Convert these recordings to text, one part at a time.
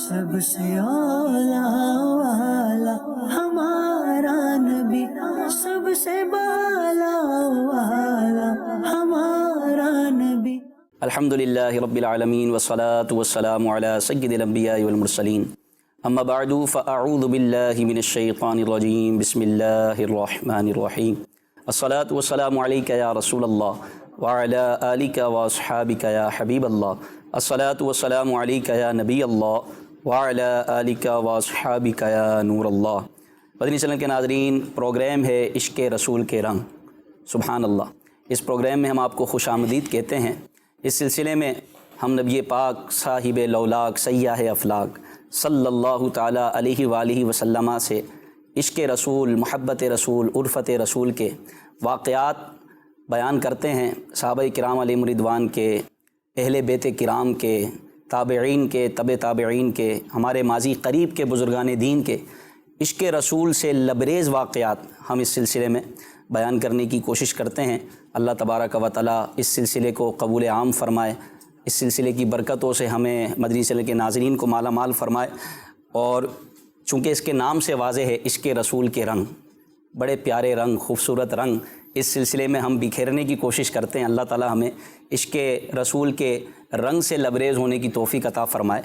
سب سے اولا والا ہمارا نبی، سب سے بالا والا ہمارا نبی۔ الحمدللہ رب العالمین والصلاة والسلام علی سید الانبیاء والمرسلین، اما بعد فاعوذ باللہ من الشیطان الرجیم، بسم اللہ الرحمن الرحیم۔ الصلاة والسلام علیک یا رسول اللہ وعلی آلک واصحابک یا حبیب اللہ۔ الصلاة والسلام علیک یا نبی اللہ وعلی آلک واصحابک یا نور اللہ۔ مدنی چینل کے ناظرین، پروگرام ہے عشق رسول کے رنگ۔ سبحان اللہ۔ اس پروگرام میں ہم آپ کو خوش آمدید کہتے ہیں۔ اس سلسلے میں ہم نبی پاک صاحب لولاک سیاح افلاک صلی اللہ تعالیٰ علیہ وآلہ وسلم سے عشق رسول، محبت رسول، عرفت رسول کے واقعات بیان کرتے ہیں، صحابہ کرام علیہم رضوان کے، اہل بیت کرام کے، تابعین کے، تبع تابعین کے، ہمارے ماضی قریب کے بزرگان دین کے عشق رسول سے لبریز واقعات ہم اس سلسلے میں بیان کرنے کی کوشش کرتے ہیں۔ اللہ تبارک و تعالیٰ اس سلسلے کو قبول عام فرمائے، اس سلسلے کی برکتوں سے ہمیں مدنی چینل کے ناظرین کو مالا مال فرمائے۔ اور چونکہ اس کے نام سے واضح ہے عشق رسول کے رنگ، بڑے پیارے رنگ، خوبصورت رنگ اس سلسلے میں ہم بکھیرنے کی کوشش کرتے ہیں۔ اللہ تعالیٰ ہمیں عشق رسول کے رنگ سے لبریز ہونے کی توفیق عطا فرمائے،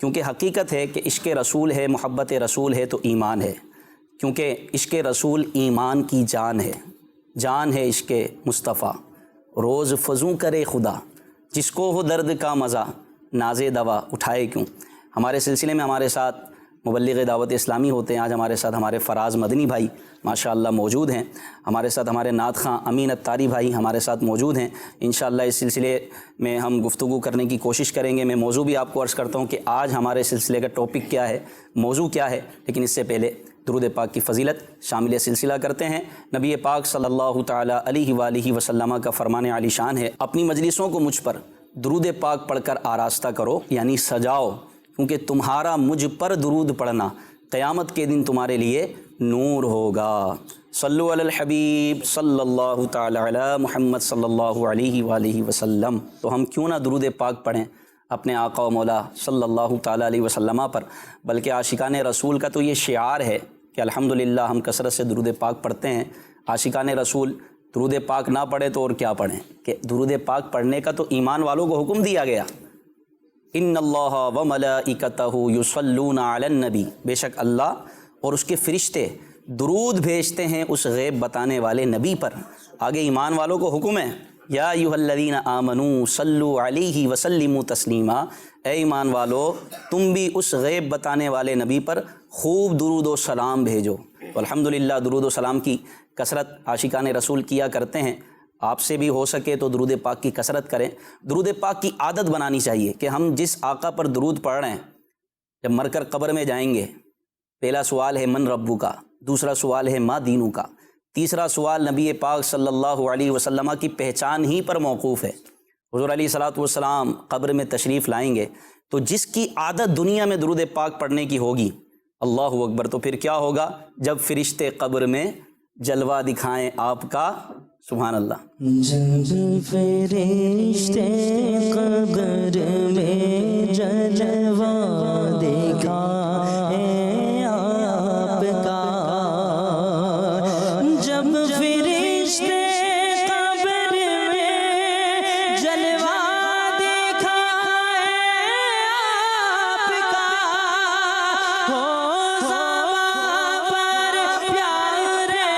کیونکہ حقیقت ہے کہ عشق رسول ہے، محبت رسول ہے تو ایمان ہے، کیونکہ عشق رسول ایمان کی جان ہے، جان ہے عشق مصطفیٰ۔ روز فزوں کرے خدا، جس کو ہو درد کا مزہ، ناز دوا اٹھائے کیوں۔ ہمارے سلسلے میں ہمارے ساتھ مبلغ دعوت اسلامی ہوتے ہیں۔ آج ہمارے ساتھ ہمارے فراز مدنی بھائی ماشاءاللہ موجود ہیں، ہمارے ساتھ ہمارے نعت خواں امین اتاری بھائی ہمارے ساتھ موجود ہیں۔ انشاءاللہ اس سلسلے میں ہم گفتگو کرنے کی کوشش کریں گے۔ میں موضوع بھی آپ کو عرض کرتا ہوں کہ آج ہمارے سلسلے کا ٹاپک کیا ہے، موضوع کیا ہے، لیکن اس سے پہلے درود پاک کی فضیلت شامل سلسلہ کرتے ہیں۔ نبی پاک صلی اللہ تعالیٰ علیہ وآلہ وسلم کا فرمان عالی شان ہے، اپنی مجلسوں کو مجھ پر درود پاک پڑھ کر آراستہ کرو، یعنی سجاؤ، کیونکہ تمہارا مجھ پر درود پڑھنا قیامت کے دن تمہارے لیے نور ہوگا۔ صلو علی الحبیب صلی اللہ تعالیٰ علی محمد صلی اللہ علیہ وآلہ وسلم۔ تو ہم کیوں نہ درود پاک پڑھیں اپنے آقا و مولا صلی اللہ تعالیٰ علیہ وسلم پر، بلکہ عاشقان رسول کا تو یہ شعار ہے کہ الحمدللہ ہم کثرت سے درود پاک پڑھتے ہیں۔ عاشقان رسول درود پاک نہ پڑھے تو اور کیا پڑھیں، کہ درود پاک پڑھنے کا تو ایمان والوں کو حکم دیا گیا۔ ان اللہ و ملائکتہ یصلون علی النبی، بے شک اللہ اور اس کے فرشتے درود بھیجتے ہیں اس غیب بتانے والے نبی پر۔ آگے ایمان والوں کو حکم ہے، یا ایھا الذین آمنوا صلوا علیہ وسلموا تسلیما، اے ایمان والو تم بھی اس غیب بتانے والے نبی پر خوب درود و سلام بھیجو۔ تو الحمدللہ درود و سلام کی کثرت عاشقان رسول کیا کرتے ہیں۔ آپ سے بھی ہو سکے تو درود پاک کی کثرت کریں، درود پاک کی عادت بنانی چاہیے کہ ہم جس آقا پر درود پڑھ رہے ہیں، جب مر کر قبر میں جائیں گے، پہلا سوال ہے من ربو کا، دوسرا سوال ہے ما دینو کا، تیسرا سوال نبی پاک صلی اللہ علیہ وسلم کی پہچان ہی پر موقوف ہے۔ حضور علیہ الصلوۃ والسلام قبر میں تشریف لائیں گے تو جس کی عادت دنیا میں درود پاک پڑھنے کی ہوگی، اللہ اکبر، تو پھر کیا ہوگا جب فرشتے قبر میں جلوہ دکھائیں آپ کا، سبحان اللہ۔ جب فرشتے قبر میں جلوہ دکھائیں آپ کا، جب فرشتے قبر میں جلوہ دکھائیں آپ کا، ہو زباں پر پیارے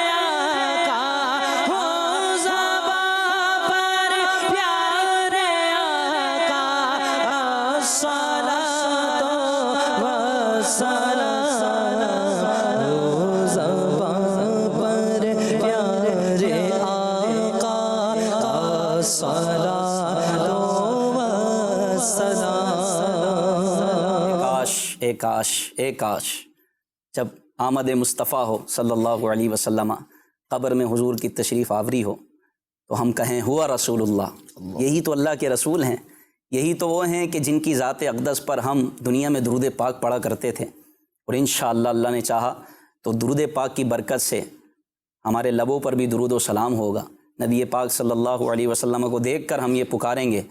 آقا، ہو زباں پر پیارے آقا، الصلاۃ والسلام، ہو زباں پر پیارے آقا، الصلاۃ والسلام۔ اے کاش اے کاش جب آمد مصطفیٰ ہو صلی اللہ علیہ وسلم، قبر میں حضور کی تشریف آوری ہو، تو ہم کہیں ہوا رسول اللہ، یہی تو اللہ کے رسول ہیں، یہی تو وہ ہیں کہ جن کی ذات اقدس پر ہم دنیا میں درود پاک پڑھا کرتے تھے۔ اور انشاءاللہ اللہ نے چاہا تو درود پاک کی برکت سے ہمارے لبوں پر بھی درود و سلام ہوگا۔ نبی پاک صلی اللہ علیہ وسلم کو دیکھ کر ہم یہ پکاریں گے،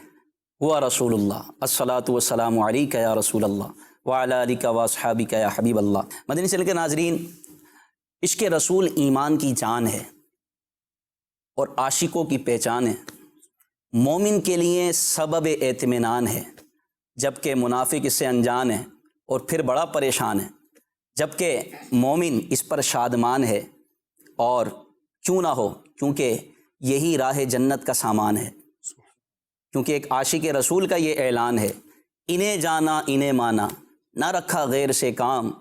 ہوا رسول اللہ، الصلاۃ والسلام علیک یا رسول اللہ، وعلی آلک واصحابک یا حبیب اللہ۔ مدنی چینل کے ناظرین، عشق رسول ایمان کی جان ہے اور عاشقوں کی پہچان ہے، مومن کے لیے سبب اطمینان ہے، جبکہ منافق اس سے انجان ہے اور پھر بڑا پریشان ہے، جبکہ مومن اس پر شادمان ہے، اور کیوں نہ ہو، کیونکہ یہی راہ جنت کا سامان ہے۔ کیونکہ ایک عاشق رسول کا یہ اعلان ہے، انہیں جانا انہیں مانا نہ رکھا غیر سے کام،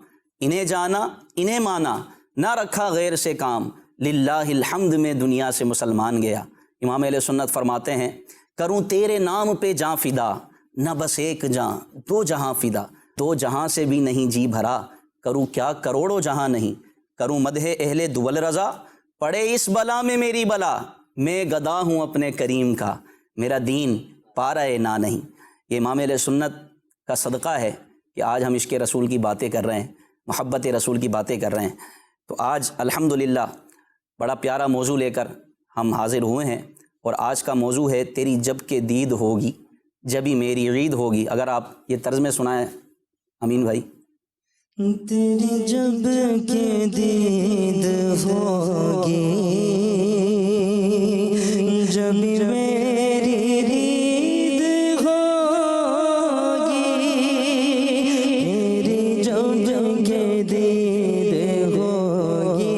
انہیں جانا انہیں مانا نہ رکھا غیر سے کام، للہ الحمد میں دنیا سے مسلمان گیا۔ امام اہل سنت فرماتے ہیں، کروں تیرے نام پہ جاں فدا، نہ بس ایک جاں دو جہاں فدا، دو جہاں سے بھی نہیں جی بھرا، کروں کیا کروڑوں جہاں نہیں، کروں مدح اہل دول رضا، پڑے اس بلا میں میری بلا، میں گدا ہوں اپنے کریم کا، میرا دین پارہ نا نہیں۔ یہ امام اہل سنت کا صدقہ ہے کہ آج ہم عشق رسول کی باتیں کر رہے ہیں، محبت رسول کی باتیں کر رہے ہیں۔ تو آج الحمدللہ بڑا پیارا موضوع لے کر ہم حاضر ہوئے ہیں، اور آج کا موضوع ہے تیری جب کہ دید ہوگی جبھی میری عید ہوگی۔ اگر آپ یہ طرز میں سنائیں امین بھائی۔ تیری جب کہ دید ہوگی جب میری عید ہوگی، تیری جب کہ دید ہوگی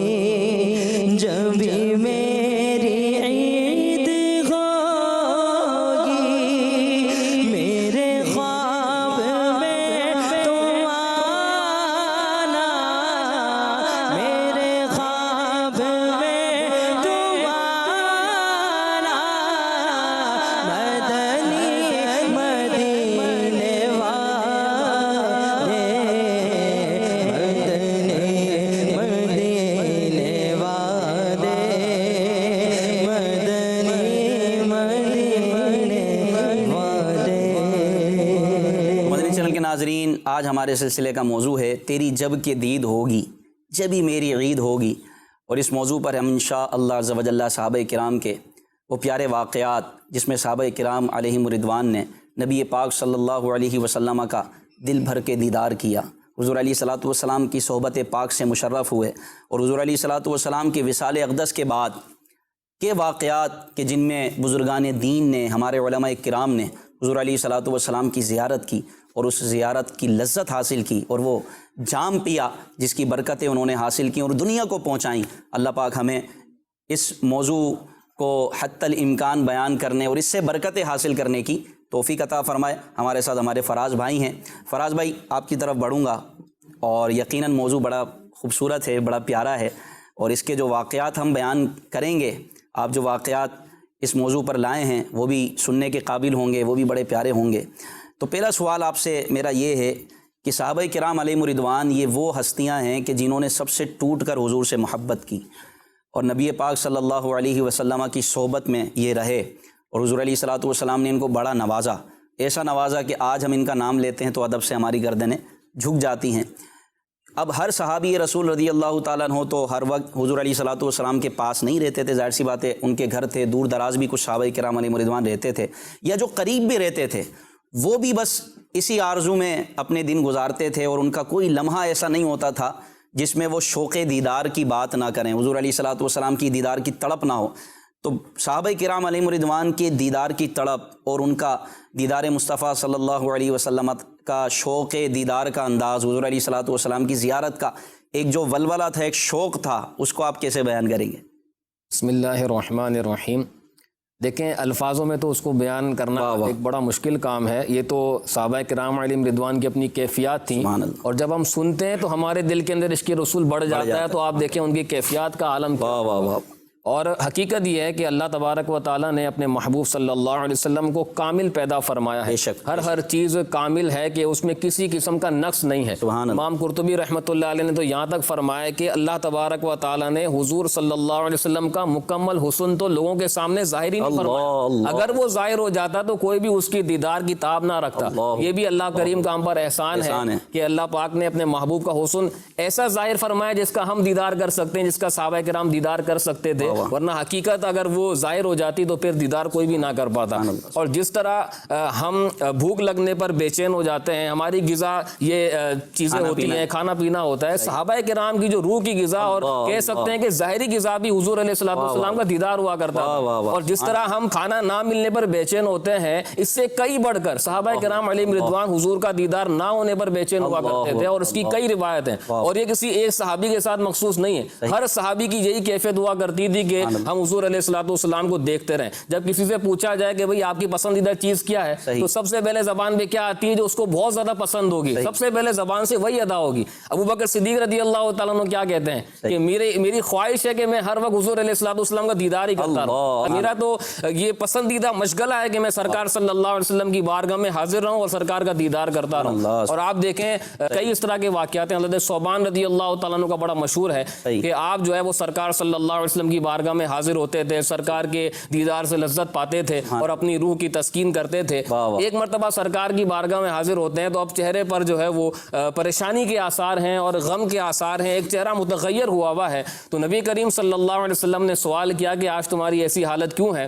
جب میری عید ہوگی، میرے خواب میں تم آنا، میرے خواب میں تم آنا، مدنی مدینے والے، مدنی مدینے والے، مدنی مدینے والے۔ مدنی چینل کے ناظرین، آج ہمارے سلسلے کا موضوع ہے تیری جب کہ دید ہوگی جبھی میری عید ہوگی، اور اس موضوع پر ہم انشاءاللہ عز و جل صحابہ کرام کے وہ پیارے واقعات جس میں صحابہ کرام علیہم رضوان نے نبی پاک صلی اللہ علیہ وسلم کا دل بھر کے دیدار کیا، حضور علیہ الصلوۃ والسلام کی صحبت پاک سے مشرف ہوئے، اور حضور علیہ الصلوۃ والسلام کے وصال اقدس کے بعد کے واقعات کہ جن میں بزرگان دین نے، ہمارے علماء کرام نے حضور علیہ الصلوۃ والسلام کی زیارت کی، اور اس زیارت کی لذت حاصل کی، اور وہ جام پیا جس کی برکتیں انہوں نے حاصل کی اور دنیا کو پہنچائیں۔ اللہ پاک ہمیں اس موضوع کو حتی الامکان بیان کرنے اور اس سے برکتیں حاصل کرنے کی توفیق عطا فرمائے۔ ہمارے ساتھ ہمارے فراز بھائی ہیں۔ فراز بھائی، آپ کی طرف بڑھوں گا، اور یقیناً موضوع بڑا خوبصورت ہے، بڑا پیارا ہے، اور اس کے جو واقعات ہم بیان کریں گے، آپ جو واقعات اس موضوع پر لائے ہیں وہ بھی سننے کے قابل ہوں گے، وہ بھی بڑے پیارے ہوں گے۔ تو پہلا سوال آپ سے میرا یہ ہے کہ صحابہ کرام علیہم رضوان یہ وہ ہستیاں ہیں کہ جنہوں نے سب سے ٹوٹ کر حضور سے محبت کی، اور نبی پاک صلی اللہ علیہ وسلم کی صحبت میں یہ رہے، اور حضور علیہ الصلوۃ والسلام نے ان کو بڑا نوازا، ایسا نوازا کہ آج ہم ان کا نام لیتے ہیں تو ادب سے ہماری گردنیں جھک جاتی ہیں۔ اب ہر صحابی رسول رضی اللہ تعالیٰ عنہ تو ہر وقت حضور علیہ الصلوۃ والسلام کے پاس نہیں رہتے تھے، ظاہر سی بات ہے ان کے گھر تھے، دور دراز بھی کچھ صحابہ کرام علیہم رضوان رہتے تھے، یا جو قریب بھی رہتے تھے وہ بھی بس اسی آرزو میں اپنے دن گزارتے تھے، اور ان کا کوئی لمحہ ایسا نہیں ہوتا تھا جس میں وہ شوق دیدار کی بات نہ کریں، حضور علیہ الصلوۃ والسلام کی دیدار کی تڑپ نہ ہو۔ تو صحابہ کرام علیہم رضوان کے دیدار کی تڑپ اور ان کا دیدار مصطفیٰ صلی اللہ علیہ وسلم کا شوق دیدار کا انداز، حضور علیہ الصلوۃ والسلام کی زیارت کا ایک جو ولولہ تھا، ایک شوق تھا، اس کو آپ کیسے بیان کریں گے؟ بسم اللہ الرحمن الرحیم۔ دیکھیں، الفاظوں میں تو اس کو بیان کرنا ایک بڑا مشکل کام ہے۔ یہ تو صحابہ کرام علیہم رضوان کی اپنی کیفیات تھیں، اور جب ہم سنتے ہیں تو ہمارے دل کے اندر عشق رسول بڑھ جاتا ہے۔ تو آپ دیکھیں ان کی کیفیات کا عالم کیا۔ واہ واہ واہ۔ اور حقیقت یہ ہے کہ اللہ تبارک و تعالیٰ نے اپنے محبوب صلی اللہ علیہ وسلم کو کامل پیدا فرمایا ہے، بے شک، ہر چیز کامل ہے کہ اس میں کسی قسم کا نقص نہیں ہے۔ سبحان اللہ۔ امام قرطبی رحمۃ اللہ علیہ نے تو یہاں تک فرمایا کہ اللہ تبارک و تعالیٰ نے حضور صلی اللہ علیہ وسلم کا مکمل حسن تو لوگوں کے سامنے ظاہر ہی نہیں فرمایا، اگر وہ ظاہر ہو جاتا تو کوئی بھی اس کی دیدار کی تاب نہ رکھتا۔ یہ بھی اللہ کریم کا ہم پر احسان ہے کہ اللہ پاک نے اپنے محبوب کا حسن ایسا ظاہر فرمایا جس کا ہم دیدار کر سکتے ہیں، جس کا صحابہ کرام دیدار کر سکتے تھے۔ ورنہ حقیقت اگر وہ ظاہر ہو جاتی تو پھر دیدار کوئی بھی نہ کر پاتا. اور جس طرح ہم بھوک لگنے پر بے چین ہو جاتے ہیں, ہماری غذا یہ چیزیں ہوتی ہیں, کھانا پینا ہوتا ہے, صحابہ کرام کی جو روح کی غذا اور کہہ سکتے ہیں کہ ظاہری غذا بھی حضور علیہ الصلوۃ والسلام کا دیدار ہوا کرتا تھا. اور جس طرح ہم کھانا نہ ملنے پر بے چین ہوتے ہیں, اس سے کئی بڑھ کر صحابہ کرام علیہم رضوان حضور کا دیدار نہ ہونے پر بے چین ہوا کرتے تھے, اور اس کی کئی روایت ہیں. اور یہ کسی ایک صحابی کے ساتھ مخصوص نہیں ہے, ہر صحابی کی یہی کیفیت ہوا کرتی تھی کہ ہم حضور علیہ الصلوۃ والسلام کو دیکھتے رہیں. جب کسی سے پوچھا جائے کہ بھئی آپ کی پسندیدہ چیز کیا ہے, تو سب سے پہلے زبان پہ کیا آتی ہے جو اس کو بہت زیادہ پسند ہوگی, سب سے پہلے زبان سے وہی ادا ہوگی. ابو بکر صدیق رضی اللہ تعالیٰ عنہ کیا کہتے ہیں کہ میری خواہش ہے کہ میں ہر وقت حضور علیہ الصلوۃ والسلام کا دیدار ہی کرتا رہوں, میرا تو یہ پسندیدہ مشغلہ ہے کہ میں سرکار صلی اللہ علیہ وسلم کی بارگاہ میں حاضر رہوں اور سرکار کا دیدار کرتا رہوں. اور آپ دیکھیں کئی اس طرح کے واقعات ہیں. حضرت ثوبان رضی اللہ تعالیٰ عنہ کا بڑا مشہور ہے کہ آپ جو ہے وہ سرکار صلی اللہ علیہ وسلم کی بارگاہ میں حاضر ہوتے تھے, سرکار کے دیدار سے لذت پاتے تھے اور اپنی روح کی تسکین کرتے تھے. ایک مرتبہ سرکار کی بارگاہ میں حاضر ہوتے ہیں تو اب چہرے پر جو ہے وہ پریشانی کے آثار ہیں اور غم کے آثار ہیں, ایک چہرہ متغیر ہوا ہے. تو نبی کریم صلی اللہ علیہ وسلم نے سوال کیا کہ آج تمہاری ایسی حالت کیوں ہے؟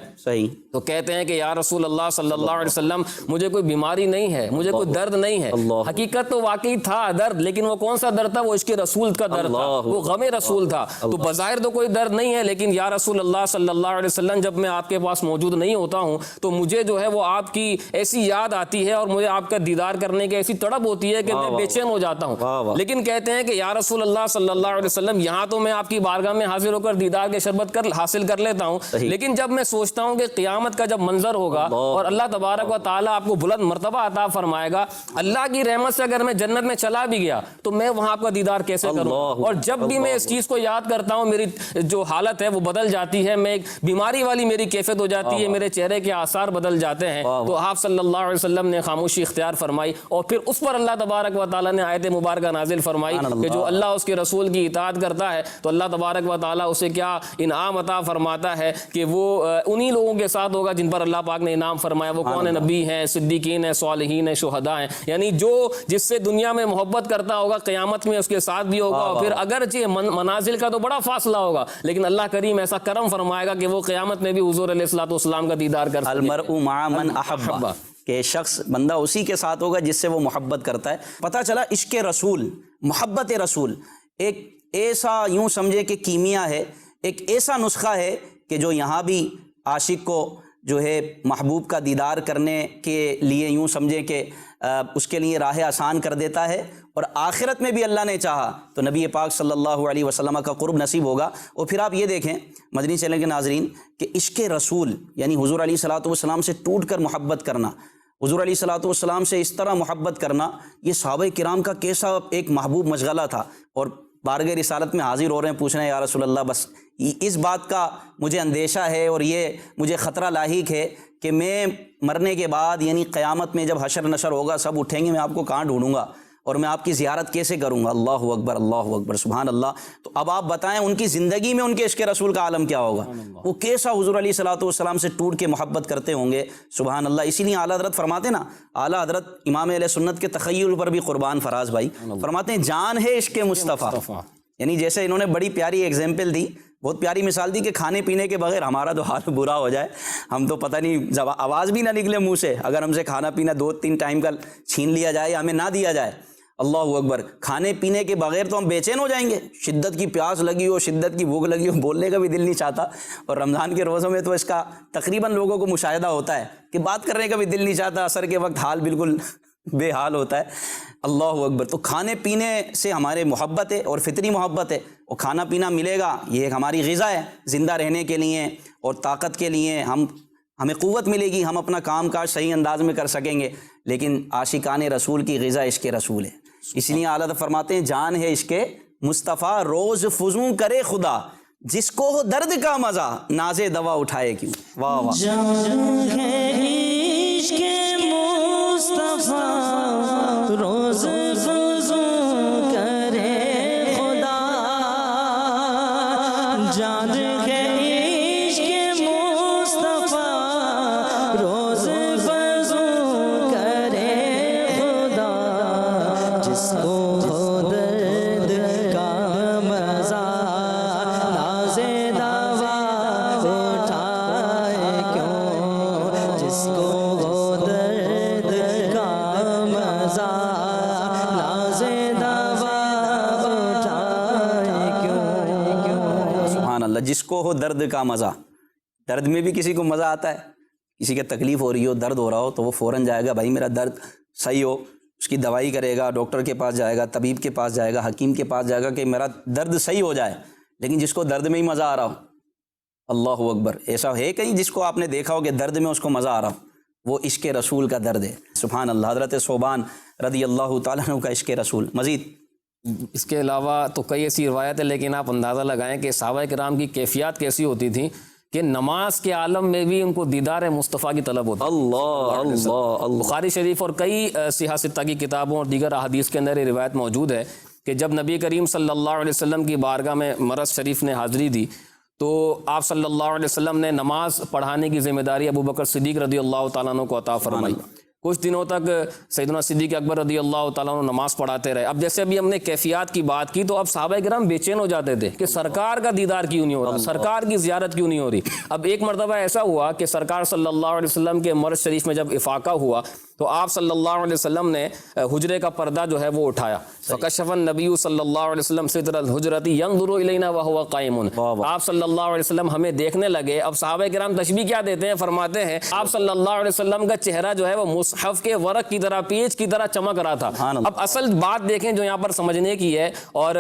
تو کہتے ہیں کہ یا رسول اللہ صلی اللہ علیہ وسلم مجھے کوئی بیماری نہیں ہے, مجھے کوئی درد نہیں ہے. حقیقت تو واقعی تھا درد, لیکن وہ کون سا درد تھا؟ وہ عشق رسول کا درد تھا, وہ غم رسول تھا. تو بظاہر تو کوئی درد نہیں ہے, لیکن یا رسول اللہ صلی اللہ علیہ وسلم جب میں آپ کے پاس موجود نہیں ہوتا ہوں تو مجھے جو ہے وہ آپ کی ایسی یاد آتی ہے اور مجھے آپ کا دیدار کرنے کی ایسی تڑپ ہوتی ہے کہ میں بے چین ہو جاتا ہوں. لیکن کہتے ہیں کہ یا رسول اللہ صلی اللہ علیہ وسلم یہاں تو میں آپ کی بارگاہ میں حاضر ہو کر دیدار کے شربت حاصل کر لیتا ہوں, لیکن جب میں سوچتا ہوں کہ قیامت کا جب منظر ہوگا اور اللہ تبارک و تعالیٰ آپ کو بلند مرتبہ عطا فرمائے گا, اللہ کی رحمت سے اگر میں جنت میں چلا بھی گیا تو میں وہاں آپ کا دیدار کیسے کروں؟ اور جب بھی میں اس چیز کو یاد کرتا ہوں میری جو حالت ہے وہ بدل جاتی ہے, میں ایک بیماری والی میری کیفیت ہو جاتی ہے, میرے چہرے کے آثار بدل جاتے ہیں. تو آپ صلی اللہ علیہ وسلم نے خاموشی اختیار فرمائی اور پھر اس پر اللہ تبارک و تعالیٰ نے آیت مبارکہ نازل فرمائی کہ جو اللہ اس کے رسول کی اطاعت کرتا ہے تو اللہ تبارک و تعالیٰ اسے کیا انعام عطا فرماتا ہے کہ وہ انہی لوگوں کے ساتھ ہوگا جن پر اللہ پاک نے انعام فرمایا. وہ کون ہے؟ نبی ہیں, صدیقین ہیں, صالحین ہیں, شہداء ہیں. یعنی جو جس سے دنیا میں محبت کرتا ہوگا قیامت میں اس کے ساتھ بھی ہوگا. اور پھر اگرچہ منازل کا تو بڑا فاصلہ ہوگا, لیکن اللہ کریم ایسا کرم فرمائے گا کہ وہ قیامت میں بھی حضور علیہ الصلوۃ والسلام کا دیدار کر سکے. المرء مع من احب, کہ شخص بندہ اسی کے ساتھ ہوگا جس سے وہ محبت کرتا ہے. پتہ چلا عشق رسول, محبت رسول ایک ایسا یوں سمجھے کہ کیمیا ہے, ایک ایسا نسخہ ہے کہ جو یہاں بھی عاشق کو جو ہے محبوب کا دیدار کرنے کے لیے یوں سمجھے کہ اس کے لیے راہ آسان کر دیتا ہے, اور آخرت میں بھی اللہ نے چاہا تو نبی پاک صلی اللہ علیہ وسلم کا قرب نصیب ہوگا. اور پھر آپ یہ دیکھیں مدنی چینل کے ناظرین کہ عشق رسول یعنی حضور علیہ الصلوۃ والسلام سے ٹوٹ کر محبت کرنا, حضور علیہ الصلوۃ والسلام سے اس طرح محبت کرنا, یہ صحابہ کرام کا کیسا ایک محبوب مشغلہ تھا. اور بارگاہ رسالت میں حاضر ہو رہے ہیں, پوچھ رہے ہیں یا رسول اللہ بس اس بات کا مجھے اندیشہ ہے اور یہ مجھے خطرہ لاحق ہے کہ میں مرنے کے بعد یعنی قیامت میں جب حشر نشر ہوگا سب اٹھیں گے, میں آپ کو کہاں ڈھونڈوں گا اور میں آپ کی زیارت کیسے کروں گا؟ اللہ اکبر, اللہ اکبر, سبحان اللہ. تو اب آپ بتائیں ان کی زندگی میں ان کے عشق رسول کا عالم کیا ہوگا, وہ کیسا حضور علیہ الصلوۃ والسلام سے ٹوٹ کے محبت کرتے ہوں گے. سبحان اللہ. اسی لیے اعلیٰ حضرت فرماتے نا, اعلیٰ حضرت امام اہل سنت کے تخیل پر بھی قربان فراز بھائی فرماتے ہیں جان ہے عشق مصطفیٰ. یعنی جیسے انہوں نے بڑی پیاری ایگزامپل دی, بہت پیاری مثال دی کہ کھانے پینے کے بغیر ہمارا تو حال برا ہو جائے, ہم تو پتہ نہیں آواز بھی نہ نکلے منہ سے اگر ہم سے کھانا پینا 2-3 ٹائم کا چھین لیا جائے یا ہمیں نہ دیا جائے. اللہ اکبر. کھانے پینے کے بغیر تو ہم بے چین ہو جائیں گے, شدت کی پیاس لگی ہو, شدت کی بھوک لگی ہو, بولنے کا بھی دل نہیں چاہتا. اور رمضان کے روزوں میں تو اس کا تقریباً لوگوں کو مشاہدہ ہوتا ہے کہ بات کرنے کا بھی دل نہیں چاہتا, عصر کے وقت حال بالکل بے حال ہوتا ہے. اللہ اکبر. تو کھانے پینے سے ہمارے محبت ہے اور فطری محبت ہے, اور کھانا پینا ملے گا یہ ایک ہماری غذا ہے زندہ رہنے کے لیے اور طاقت کے لیے, ہمیں قوت ملے گی, ہم اپنا کام کاج صحیح انداز میں کر سکیں گے. لیکن عاشقان رسول کی غذا عشق رسول ہے. اس لیے اعلیٰ فرماتے ہیں جان ہے عشق مصطفیٰ روز فزوں کرے خدا, جس کو ہو درد کا مزہ ناز دوا اٹھائے کیوں. واہ واہ. جان ہے عشق مصطفیٰ روز فزوں کرے خدا, جان ہے عشق مصطفیٰ روز فزوں کرے خدا, جس کو ہو درد کا مزہ ناز دوا اللہ، جس کو ہو درد کا مزہ، درد میں بھی کسی کو مزہ آتا ہے، کسی کے تکلیف ہو رہی ہو، درد ہو رہا ہو تو وہ فوراً جائے گا، بھائی میرا درد صحیح ہو، اس کی دوائی کرے گا، ڈاکٹر کے پاس جائے گا، طبیب کے پاس جائے گا، حکیم کے پاس جائے گا کہ میرا درد صحیح ہو جائے۔ لیکن جس کو درد میں ہی مزہ آ رہا ہو، اللہ اکبر، ایسا ہے کہیں جس کو آپ نے دیکھا ہو کہ درد میں اس کو مزہ آ رہا ہو؟ وہ عشق رسول کا درد ہے، سبحان اللہ۔ حضرت ثوبان رضی اللہ تعالیٰ عنہ کا عشق رسول۔ مزید اس کے علاوہ تو کئی ایسی روایت ہے، لیکن آپ اندازہ لگائیں کہ صحابہ کرام کی کیفیات کیسی ہوتی تھی کہ نماز کے عالم میں بھی ان کو دیدار مصطفیٰ کی طلب ہوتی ہے۔ اللہ بخاری شریف اور کئی صحیح ستہ کی کتابوں اور دیگر احادیث کے اندر یہ روایت موجود ہے کہ جب نبی کریم صلی اللہ علیہ وسلم کی بارگاہ میں مرض شریف نے حاضری دی تو آپ صلی اللہ علیہ وسلم نے نماز پڑھانے کی ذمہ داری ابو بکر صدیق رضی اللہ تعالیٰ عنہ کو عطا فرمائی۔ کچھ دنوں تک سیدنا صدیق اکبر رضی اللہ تعالیٰ عنہ نماز پڑھاتے رہے۔ اب جیسے ابھی ہم نے کیفیات کی بات کی تو اب صحابہ کرام بے چین ہو جاتے تھے کہ سرکار کا دیدار کیوں نہیں ہو رہا، سرکار کی زیارت کیوں نہیں ہو رہی۔ اب ایک مرتبہ ایسا ہوا کہ سرکار صلی اللہ علیہ وسلم کے مرض شریف میں جب افاقہ ہوا تو آپ صلی اللہ علیہ وسلم نے حجرے کا پردہ جو ہے وہ اٹھایا، فکشف النبی صلی اللہ علیہ وسلم ستر الحجرۃ ینظر الینا وهو قائم۔ آپ صلی اللہ علیہ وسلم ہمیں دیکھنے لگے۔ اب صحابہ کرام تشبیہ کیا دیتے ہیں، فرماتے ہیں آپ صلی اللہ علیہ وسلم کا چہرہ جو ہے وہ مصحف کے ورق کی طرح، پیج کی طرح چمک رہا تھا۔ اب اصل بات دیکھیں جو یہاں پر سمجھنے کی ہے، اور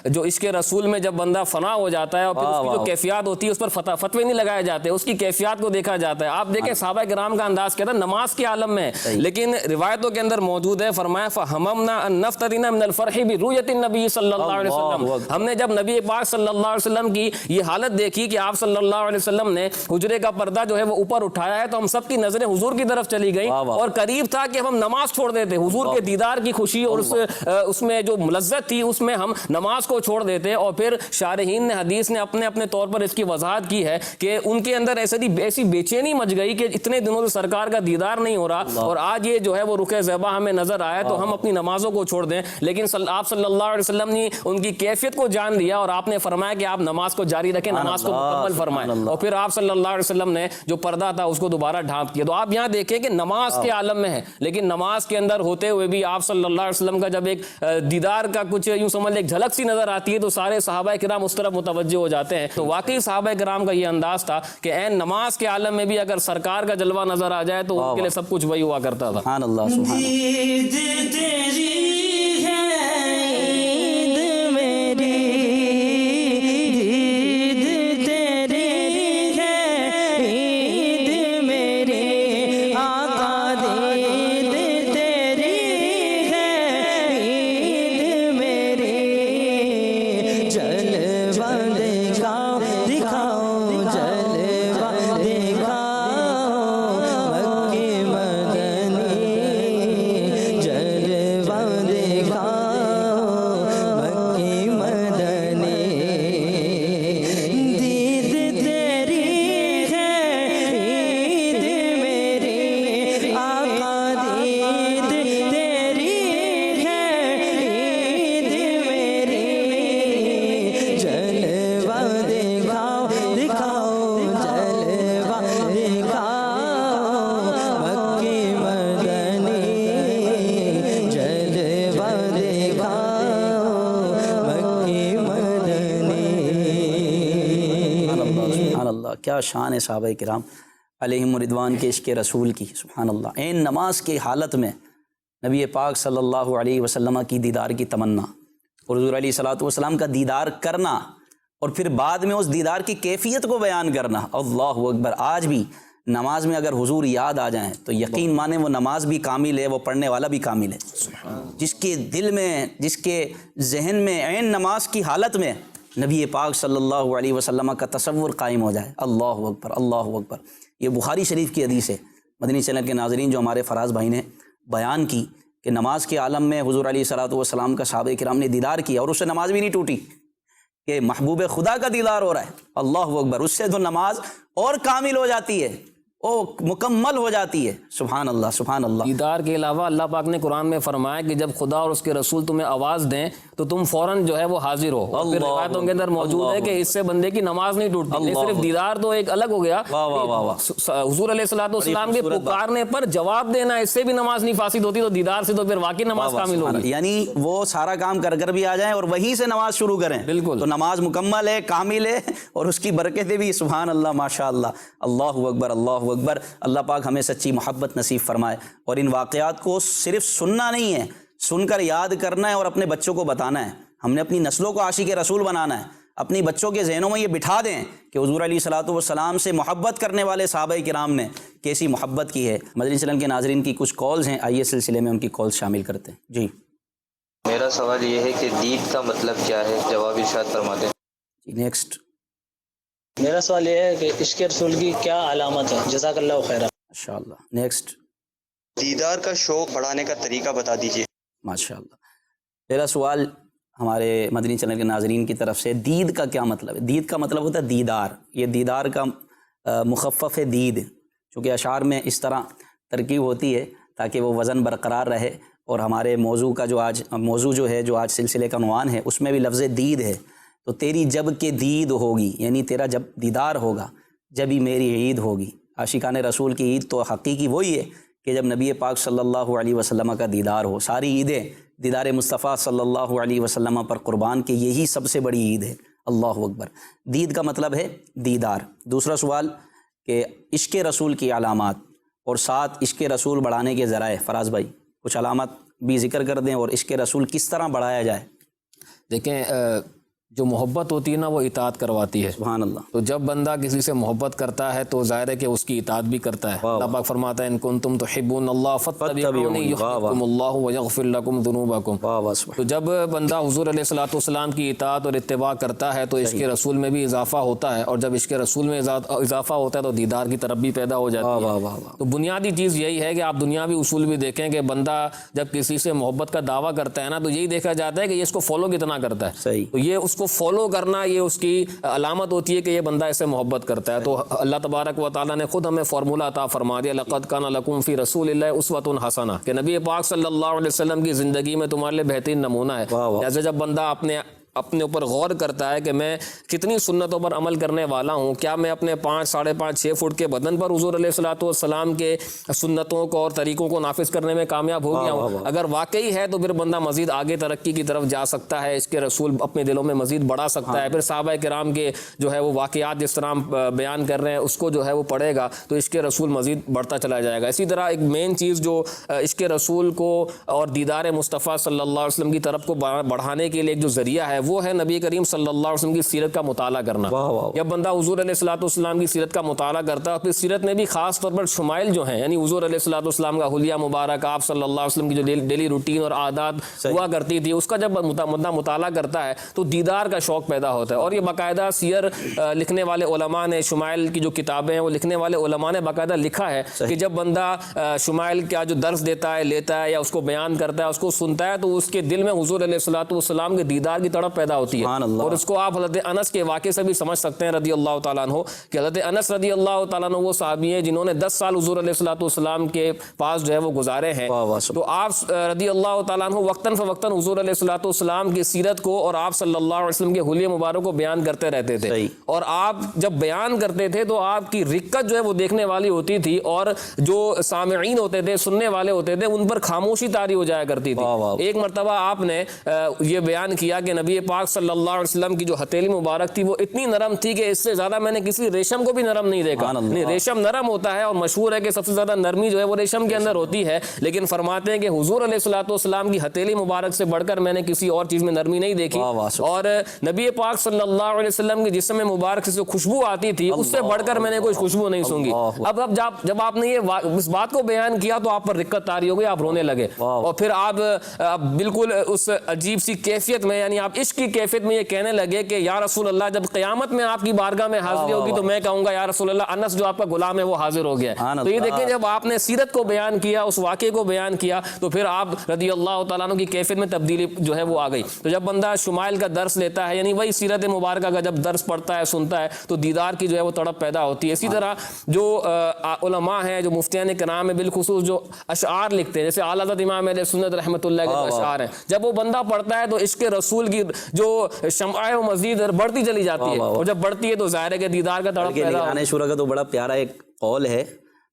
جو عشق رسول میں جب بندہ فنا ہو جاتا ہے اور پھر اس کی جو کیفیات ہوتی ہے اس پر فتوے نہیں لگائے جاتے، اس کی کیفیات کو دیکھا جاتا ہے۔ آپ دیکھیں صحابہ کرام کا انداز کیا تھا، نماز کے عالم میں، لیکن روایتوں کے اندر موجود ہے، فرمایا فہممنا ان نفترنا من الفرح برؤیت النبی صلی اللہ علیہ وسلم۔ ہم نے جب نبی پاک صلی اللہ علیہ وسلم کی یہ حالت دیکھی کہ آپ صلی اللہ علیہ وسلم نے حجرے کا پردہ جو ہے وہ اوپر اٹھایا ہے تو ہم سب کی نظریں حضور کی طرف چلی گئیں، اور قریب تھا کہ ہم نماز چھوڑ دیتے، حضور کے دیدار کی خوشی اور اس میں جو لذت تھی اس میں ہم نماز کو چھوڑ دیتے۔ اور پھر شارحین نے حدیث نے اپنے اپنے طور پر اس کی وضاحت کی ہے کہ ان کے اندر ایسی بے چینی مچ گئی کہ اتنے دنوں سے سرکار کا دیدار نہیں ہو رہا اور آج یہ جو ہے وہ رخ زیبا ہمیں نظر آیا تو ہم اپنی نمازوں کو چھوڑ دیں۔ لیکن آپ صلی اللہ علیہ وسلم نے ان کی کیفیت کو جان لیا اور آپ نے فرمایا کہ آپ نماز کو جاری رکھیں، نماز کو مکمل فرمائیں، اور پھر آپ صلی اللہ علیہ وسلم نے جو پردہ تھا اس کو دوبارہ ڈھانپ کیا۔ تو آپ یہاں دیکھیں کہ نماز کے عالم میں ہے، لیکن نماز کے اندر ہوتے ہوئے بھی آپ صلی اللہ علیہ وسلم کا جب ایک دیدار کا کچھ یوں سمجھ لیں ایک جھلک سی نظر آتی ہے تو سارے صحابہ کرام اس طرف متوجہ ہو جاتے ہیں۔ تو واقعی صحابہ کرام کا یہ انداز تھا کہ عین نماز کے عالم میں بھی اگر سرکار کا جلوہ نظر آ جائے تو ان کے لیے سب کچھ وہی ہوا کرتا تھا۔ سبحان اللہ، سبحان اللہ۔ عید تیری ہے عید میری، عید تیری ہے عید میری، آقا عید تیری ہے عید میری، جلوہ دکھاؤ دکھاؤ جلوہ دکھاؤ مکی مدنی، جلوہ دکھاؤ مکی مدنی، دید تیری ہے عید میری، آقا دید تیری ہے عید میری، جلوہ دکھاؤ دکھاؤ جلوہ دکھاؤ مکی مدنی، جلوہ دکھاؤ مکی مدنی۔ سبحان اللہ، کیا شان ہے صحابہ کرام علیہم رضوان کے عشق رسول کی، سبحان اللہ۔ عین نماز کی حالت میں نبی پاک صلی اللہ علیہ وسلم کی دیدار کی تمنا اور حضور علیہ الصلوۃ والسلام کا دیدار کرنا اور پھر بعد میں اس دیدار کی کیفیت کو بیان کرنا، اللہ اکبر۔ آج بھی نماز میں اگر حضور یاد آ جائیں تو یقین مانیں وہ نماز بھی کامل ہے، وہ پڑھنے والا بھی کامل ہے۔ جس کے دل میں، جس کے ذہن میں عین نماز کی حالت میں نبی پاک صلی اللہ علیہ وسلم کا تصور قائم ہو جائے، اللہ اکبر، اللہ اکبر۔ یہ بخاری شریف کی حدیث ہے، مدنی چینل کے ناظرین جو ہمارے فراز بھائی نے بیان کی کہ نماز کے عالم میں حضور علیہ الصلوۃ والسلام کا صحابہ کرام نے دیدار کیا اور اس سے نماز بھی نہیں ٹوٹی کہ محبوب خدا کا دیدار ہو رہا ہے، اللہ اکبر۔ اس سے تو نماز اور کامل ہو جاتی ہے وہ مکمل ہو جاتی ہے. سبحان اللہ سبحان اللہ. دیدار کے علاوہ اللہ پاک نے قرآن میں فرمایا کہ جب خدا اور اس کے رسول تمہیں آواز دیں تو تم فوراً جو ہے وہ حاضر ہو. اور پھر روایتوں کے اندر موجود ہے کہ اس سے بندے کی نماز نہیں ٹوٹتی. صرف دیدار تو ایک الگ ہو گیا, حضور علیہ الصلوۃ والسلام کے پکارنے پر جواب دینا, اس سے بھی نماز نہیں فاسد ہوتی, تو دیدار سے تو پھر واقعی نماز کامل ہوگی. یعنی وہ سارا کام کر بھی آ جائیں اور وہیں سے نماز شروع کریں, بالکل, تو نماز مکمل ہے, کامل ہے, اور اس کی برکتیں بھی. سبحان اللہ ماشاء اللہ. اللہ اکبر اللہ اکبر. اللہ پاک ہمیں سچی محبت نصیب فرمائے. اور ان واقعات کو صرف سننا نہیں ہے, سن کر یاد کرنا ہے اور اپنے بچوں کو بتانا ہے. ہم نے اپنی نسلوں کو عاشق رسول بنانا ہے. اپنی بچوں کے ذہنوں میں یہ بٹھا دیں کہ حضور علیہ الصلوۃ والسلام سے محبت کرنے والے صحابہ کرام نے کیسی محبت کی ہے. مدنی چینل کے ناظرین کی کچھ کالز ہیں, آئیے سلسلے میں ان کی کالز شامل کرتے ہیں. جی میرا سوال یہ ہے کہ دید کا مطلب کیا ہے, جواب ارشاد فرما دیں. نیکسٹ. میرا سوال یہ ہے کہ عشق رسول کی کیا علامت ہے؟ جزاک اللہ خیر. ماشاء اللہ. نیکسٹ. دیدار کا شوق بڑھانے کا طریقہ بتا دیجیے. ماشاء اللہ. پہلا سوال ہمارے مدنی چینل کے ناظرین کی طرف سے, دید کا کیا مطلب ہے؟ دید کا مطلب ہوتا ہے دیدار. یہ دیدار کا مخفف ہے دید, چونکہ اشعار میں اس طرح ترکیب ہوتی ہے تاکہ وہ وزن برقرار رہے. اور ہمارے موضوع کا جو آج سلسلے کا عنوان ہے, اس میں بھی لفظ دید ہے. تو تیری جب کہ دید ہوگی, یعنی تیرا جب دیدار ہوگا, جب ہی میری عید ہوگی. عاشقان رسول کی عید تو حقیقی وہی ہے کہ جب نبی پاک صلی اللہ علیہ وسلم کا دیدار ہو. ساری عیدیں دیدار مصطفیٰ صلی اللہ علیہ وسلم پر قربان کہ یہی سب سے بڑی عید ہے. اللہ اکبر. دید کا مطلب ہے دیدار. دوسرا سوال کہ عشق رسول کی علامات اور ساتھ عشق رسول بڑھانے کے ذرائع. فراز بھائی کچھ علامات بھی ذکر کر دیں, اور عشق رسول کس طرح بڑھایا جائے. دیکھیں, جو محبت ہوتی ہے نا وہ اطاعت کرواتی ہے. سبحان اللہ. تو جب بندہ کسی سے محبت کرتا ہے تو ظاہر ہے کہ اس کی اطاعت بھی کرتا ہے. اللہ پاک فرماتا ہے ان کنتم تحبون اللہ فاتبعونی یحببکم اللہ ویغفر لکم ذنوبکم. تو جب بندہ حضور علیہ الصلوۃ والسلام کی اطاعت اور اتباع کرتا ہے تو عشق رسول میں بھی اضافہ ہوتا ہے, اور جب عشق رسول میں اضافہ ہوتا ہے تو دیدار کی طرف بھی پیدا ہو جاتی ہے. تو بنیادی چیز یہی ہے کہ آپ دنیاوی اصول بھی دیکھیں کہ بندہ جب کسی سے محبت کا دعویٰ کرتا ہے نا تو یہی دیکھا جاتا ہے کہ یہ اس کو فالو کتنا کرتا ہے. صحیح. تو یہ اس کو فالو کرنا یہ اس کی علامت ہوتی ہے کہ یہ بندہ اسے محبت کرتا ہے. تو اللہ تبارک و تعالیٰ نے خود ہمیں فارمولہ عطا فرما دیا, لقد کان لکم فی رسول اللہ اسوۃ حسنہ, کہ نبی پاک صلی اللہ علیہ وسلم کی زندگی میں تمہارے لیے بہترین نمونہ ہے. جیسے جب بندہ اپنے اوپر غور کرتا ہے کہ میں کتنی سنتوں پر عمل کرنے والا ہوں, کیا میں اپنے 5, 5.5, 6 فٹ کے بدن پر حضور علیہ الصلوۃ والسلام کے سنتوں کو اور طریقوں کو نافذ کرنے میں کامیاب ہو گیا ہوں. اگر واقعی ہے تو پھر بندہ مزید آگے ترقی کی طرف جا سکتا ہے, اس کے رسول اپنے دلوں میں مزید بڑھا سکتا ہے. پھر صحابہ کرام کے جو ہے وہ واقعات جس طرح بیان کر رہے ہیں اس کو جو ہے وہ پڑھے گا تو عشق رسول مزید بڑھتا چلا جائے گا. اسی طرح ایک مین چیز جو عشق رسول کو اور دیدار مصطفیٰ صلی اللہ علیہ وسلم کی طرف کو بڑھانے کے لیے ایک جو ذریعہ ہے وہ ہے نبی کریم صلی اللہ علیہ وسلم کی سیرت کا مطالعہ کرنا. جب بندہ حضور علیہ الصلوۃ والسلام کی سیرت کا مطالعہ کرتا ہے, پھر سیرت میں بھی خاص طور پر شمائل جو ہیں, یعنی حضور علیہ الصلوۃ والسلام کا حلیہ مبارک, آپ صلی اللہ علیہ وسلم کی جو ڈیلی روٹین اور عادات ہوا کرتی تھی, اس کا جب بندہ مطالعہ کرتا ہے تو دیدار کا شوق پیدا ہوتا ہے. اور یہ باقاعدہ سیر لکھنے والے علماء نے, شمائل کی جو کتابیں ہیں وہ لکھنے والے علماء نے باقاعدہ لکھا ہے کہ جب بندہ شمائل کا جو درس دیتا ہے, لیتا ہے یا اس کو بیان کرتا ہے, اس کو سنتا ہے, تو اس کے دل میں حضور علیہ الصلوۃ والسلام کے دیدار کی تڑپ پیدا ہوتی ہے. اور اس کو آپ حضرت انس کے واقعے سے بھی سمجھ سکتے ہیں رضی اللہ تعالیٰ عنہ, کہ حضرت انس رضی اللہ تعالیٰ عنہ وہ صحابی ہیں جنہوں نے 10 سال حضور علیہ الصلوۃ والسلام کے پاس جو ہے وہ گزارے ہیں. تو آپ رضی اللہ تعالیٰ عنہ وقتاً فوقتاً حضور علیہ الصلوۃ والسلام کی سیرت کو اور آپ صلی اللہ علیہ وسلم کے حلیہ مبارک کو بیان کرتے رہتے تھے. اور آپ جب بیان کرتے تھے تو آپ کی رکت جو ہے وہ دیکھنے والی ہوتی تھی, اور جو سامعین ہوتے تھے, سننے والے ہوتے تھے, ان پر خاموشی طاری ہو جایا کرتی تھی. ایک مرتبہ آپ نے یہ بیان کیا کہ نبی پاک صلی اللہ علیہ وسلم کی جو ہتھیلی مبارک تھی وہ اتنی نرم تھی کہ اس سے زیادہ میں نے کسی ریشم کو بھی نرم نہیں دیکھا. ریشم نرم ہوتا ہے اور مشہور ہے کہ سب سے زیادہ نرمی جو ہے وہ ریشم کے اندر ہوتی ہے, لیکن فرماتے ہیں کہ حضور علیہ الصلوۃ والسلام کی ہتھیلی مبارک سے بڑھ کر میں نے کسی اور چیز میں نرمی نہیں دیکھی. اور نبی پاک صلی اللہ علیہ وسلم کے جسم مبارک سے جو خوشبو آتی تھی اس سے بڑھ کر میں نے کوئی خوشبو نہیں سونگی. اب جب آپ نے یہ اس بات کو بیان کیا تو آپ پر رکت طاری ہو گئی, آپ رونے لگے, اور پھر آپ بالکل اس عجیب سی کیفیت میں, یعنی آپ عشق عشق کی کیفیت میں یہ کہنے لگے کہ یا رسول اللہ جب قیامت میں آپ کی بارگاہ میں حاضری ہوگی تو میں کہوں گا یا رسول اللہ انس جو آپ کا غلام ہے وہ حاضر ہو گیا ہے۔ تو یہ دیکھیں جب آپ نے سیرت کو بیان کیا، اس واقعے کو بیان کیا، تو پھر آپ رضی اللہ تعالیٰ عنہ کی کیفیت میں تبدیلی جو ہے وہ آ گئی۔ تو جب بندہ شمائل کا درس لیتا ہے، یعنی وہی سیرت مبارکہ کا جب درس پڑھتا ہے، سنتا ہے، تو دیدار کی جو ہے وہ تڑپ پیدا ہوتی ہے۔ اسی طرح جو علماء ہیں، جو مفتیان کرام ہیں، بالخصوص جو اشعار لکھتے ہیں، جیسے اعلیٰ حضرت امام اہل سنت رحمۃ اللہ کے جو اشعار ہیں، جب وہ بندہ پڑھتا ہے تو عشق رسول کی جو شمع ہے وہ مزید بڑھتی چلی جاتی ہے، اور جب بڑھتی ہے تو ظاہر ہے کہ دیدار کا تڑپ پیدا ہوتا ہے۔ شورا کا تو بڑا پیارا ایک قول ہے،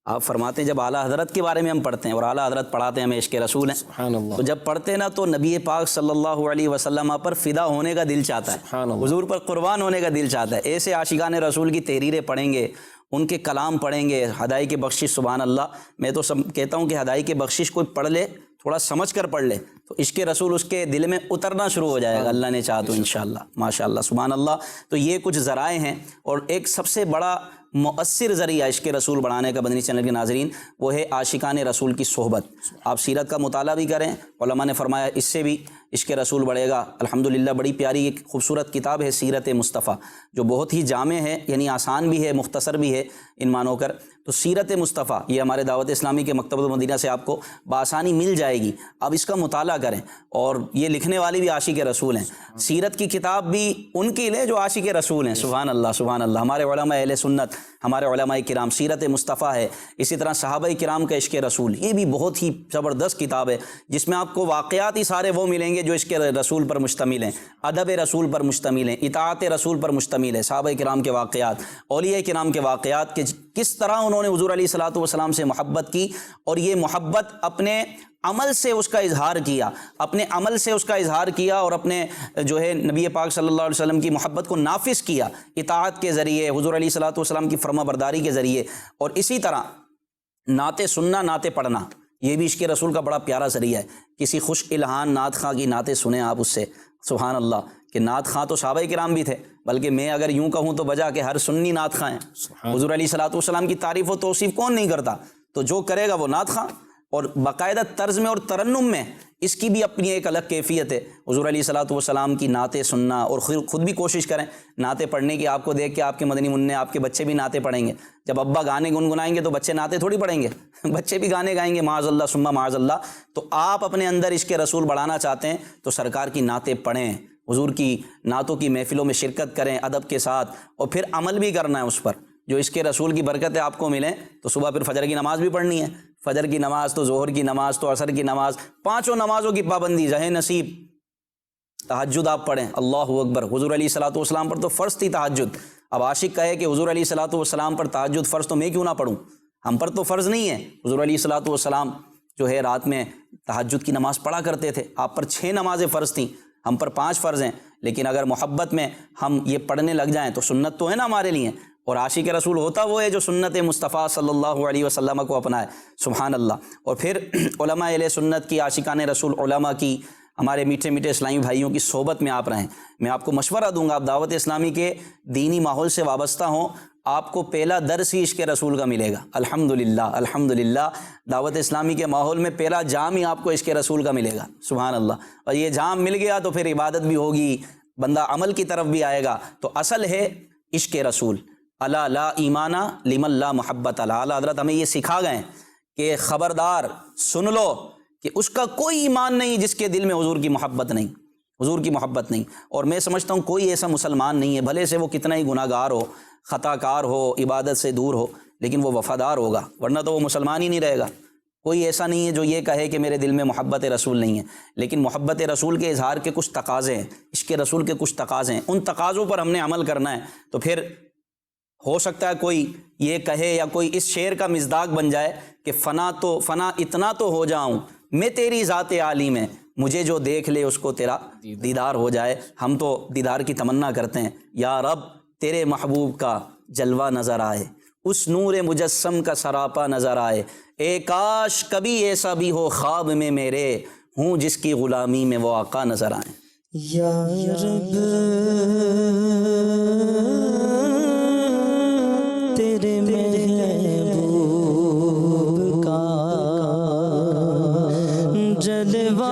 آپ فرماتے ہیں جب اعلیٰ حضرت کے بارے میں ہم پڑھتے ہیں، اور اعلیٰ حضرت پڑھاتے ہیں ہمیں عشق رسول ہیں، سبحان اللہ، تو جب پڑھتے ہیں نا تو نبی پاک صلی اللہ علیہ وسلم پر فدا ہونے کا دل چاہتا ہے، سبحان اللہ، حضور پر قربان ہونے کا دل چاہتا ہے۔ ایسے عاشقان رسول کی تحریریں پڑھیں گے، ان کے کلام پڑھیں گے، ہدائی کی بخشش، سبحان اللہ۔ میں تو کہتا ہوں کہ ہدائی کی بخشش کوئی پڑھ لے، تھوڑا سمجھ کر پڑھ لے، تو عشق رسول اس کے دل میں اترنا شروع ہو جائے گا، اللہ نے چاہا تو انشاءاللہ، ماشاءاللہ، سبحان اللہ۔ تو یہ کچھ ذرائع ہیں، اور ایک سب سے بڑا مؤثر ذریعہ عشق رسول بڑھانے کا مدنی چینل کے ناظرین وہ ہے عاشقان رسول کی صحبت۔ آپ سیرت کا مطالعہ بھی کریں، علماء نے فرمایا اس سے بھی عشق رسول بڑھے گا۔ الحمدللہ بڑی پیاری ایک خوبصورت کتاب ہے سیرت مصطفیٰ، جو بہت ہی جامع ہے، یعنی آسان بھی ہے، مختصر بھی ہے ان معنوں کر۔ تو سیرت مصطفیٰ یہ ہمارے دعوت اسلامی کے مکتبۃ المدینہ سے آپ کو بآسانی مل جائے گی، اب اس کا مطالعہ کریں۔ اور یہ لکھنے والی بھی عاشق رسول ہیں، سیرت کی کتاب بھی ان کی لیں جو عاشق رسول ہیں، سبحان اللہ، سبحان اللہ۔ ہمارے علماء اہل سنت، ہمارے علماء کرام، سیرت مصطفیٰ ہے، اسی طرح صحابہ کرام کا عشق رسول، یہ بھی بہت ہی زبردست کتاب ہے، جس میں آپ کو واقعات ہی سارے وہ ملیں گے جو عشق رسول پر مشتمل ہیں، ادب رسول پر مشتمل ہیں، اطاعت رسول پر مشتمل ہے، صحابہ کرام کے واقعات، اولیاء کرام کے واقعات، کہ کس طرح انہوں نے حضور علیہ الصلوۃ والسلام سے محبت کی، اور یہ محبت اپنے عمل سے اس کا اظہار کیا، اپنے عمل سے اس کا اظہار کیا، اور اپنے جو ہے نبی پاک صلی اللہ علیہ وسلم کی محبت کو نافذ کیا اطاعت کے ذریعے، حضور علیہ الصلوۃ والسلام کی فرما برداری کے ذریعے۔ اور اسی طرح نعتیں سننا، نعتیں پڑھنا، یہ بھی عشق رسول کا بڑا پیارا ذریعہ ہے۔ کسی خوش الہان نعت خواں کی نعتیں سنیں آپ اس سے، سبحان اللہ، کہ نعت خواں تو صحابہ کرام بھی تھے، بلکہ میں اگر یوں کہوں تو بجا کہ ہر سنی نعت خواں ہیں۔ حضور علیہ الصلوۃ والسلام کی تعریف و توصیف کون نہیں کرتا، تو جو کرے گا وہ نعت خواں، اور باقاعدہ طرز میں اور ترنم میں اس کی بھی اپنی ایک الگ کیفیت ہے۔ حضور علیہ الصلوۃ والسلام کی نعتیں سننا، اور خود بھی کوشش کریں نعتیں پڑھنے کی۔ آپ کو دیکھ کے آپ کے مدنی منع، آپ کے بچے بھی نعتیں پڑھیں گے۔ جب ابا گانے گنگنائیں گے تو بچے نعتیں تھوڑی پڑھیں گے، بچے بھی گانے گائیں گے، معاذ اللہ ثم معاذ اللہ۔ تو آپ اپنے اندر عشق رسول بڑھانا چاہتے ہیں تو سرکار کی نعتیں پڑھیں، حضور کی نعتوں کی محفلوں میں شرکت کریں ادب کے ساتھ، اور پھر عمل بھی کرنا ہے اس پر۔ جو اس کے رسول کی برکتیں آپ کو ملیں تو صبح پھر فجر کی نماز بھی پڑھنی ہے، فجر کی نماز تو ظہر کی نماز تو عصر کی نماز، پانچوں نمازوں کی پابندی، رہے نصیب۔ تہجد آپ پڑھیں، اللہ اکبر، حضور علیہ الصلوۃ والسلام پر تو فرض تھی تہجد۔ اب عاشق کہے کہ حضور علیہ الصلوۃ والسلام پر تہجد فرض تو میں کیوں نہ پڑھوں، ہم پر تو فرض نہیں ہے۔ حضور علیہ الصلوۃ والسلام جو ہے رات میں تہجد کی نماز پڑھا کرتے تھے، آپ پر 6 نمازیں فرض تھیں، ہم پر 5 فرض ہیں، لیکن اگر محبت میں ہم یہ پڑھنے لگ جائیں تو سنت تو ہے نا ہمارے لیے۔ اور عاشق رسول ہوتا وہ ہے جو سنت مصطفیٰ صلی اللہ علیہ وسلم کو اپنائے، سبحان اللہ۔ اور پھر علماء اہل سنت کی، عاشقان رسول علماء کی، ہمارے میٹھے میٹھے اسلامی بھائیوں کی صحبت میں آپ رہیں۔ میں آپ کو مشورہ دوں گا، آپ دعوت اسلامی کے دینی ماحول سے وابستہ ہوں، آپ کو پہلا درس ہی عشق رسول کا ملے گا، الحمدللہ، الحمدللہ۔ دعوت اسلامی کے ماحول میں پہلا جام ہی آپ کو عشق رسول کا ملے گا، سبحان اللہ۔ اور یہ جام مل گیا تو پھر عبادت بھی ہوگی، بندہ عمل کی طرف بھی آئے گا۔ تو اصل ہے عشق رسول، الا لا ایمانہ لمن لا محبت اللہ۔ اعلیٰ حضرت ہمیں یہ سکھا گئے کہ خبردار سن لو کہ اس کا کوئی ایمان نہیں جس کے دل میں حضور کی محبت نہیں، حضور کی محبت نہیں۔ اور میں سمجھتا ہوں کوئی ایسا مسلمان نہیں ہے، بھلے سے وہ کتنا ہی گناہ گار ہو، خطا کار ہو، عبادت سے دور ہو، لیکن وہ وفادار ہوگا، ورنہ تو وہ مسلمان ہی نہیں رہے گا۔ کوئی ایسا نہیں ہے جو یہ کہے کہ میرے دل میں محبت رسول نہیں ہے، لیکن محبت رسول کے اظہار کے کچھ تقاضے ہیں، عشق رسول کے کچھ تقاضے ہیں، ان تقاضوں پر ہم نے عمل کرنا ہے۔ تو پھر ہو سکتا ہے کوئی یہ کہے یا کوئی اس شعر کا مصداق بن جائے کہ فنا اتنا تو ہو جاؤں میں تیری ذات عالی میں، مجھے جو دیکھ لے اس کو تیرا دیدار ہو جائے۔ ہم تو دیدار کی تمنا کرتے ہیں، یا رب تیرے محبوب کا جلوہ نظر آئے، اس نور مجسم کا سراپا نظر آئے، اے کاش کبھی ایسا بھی ہو خواب میں میرے، ہوں جس کی غلامی میں وہ آقا نظر آئیں۔ یا رب تیرے محبوب کا جلوہ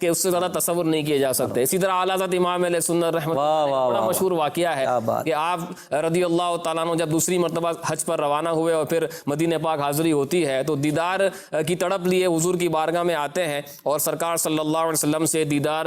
کہ اس سے زیادہ تصور نہیں کیے جا سکتے. اسی طرح اعلیٰ حضرت امام علیہ سنت رحمۃ اللہ بڑا مشہور واقعہ ہے کہ آپ رضی اللہ تعالیٰ عنہ جب دوسری مرتبہ حج پر روانہ ہوئے اور پھر مدینہ پاک حاضری ہوتی ہے تو دیدار کی تڑپ لیے حضور کی بارگاہ میں آتے ہیں اور سرکار صلی اللہ علیہ وسلم سے دیدار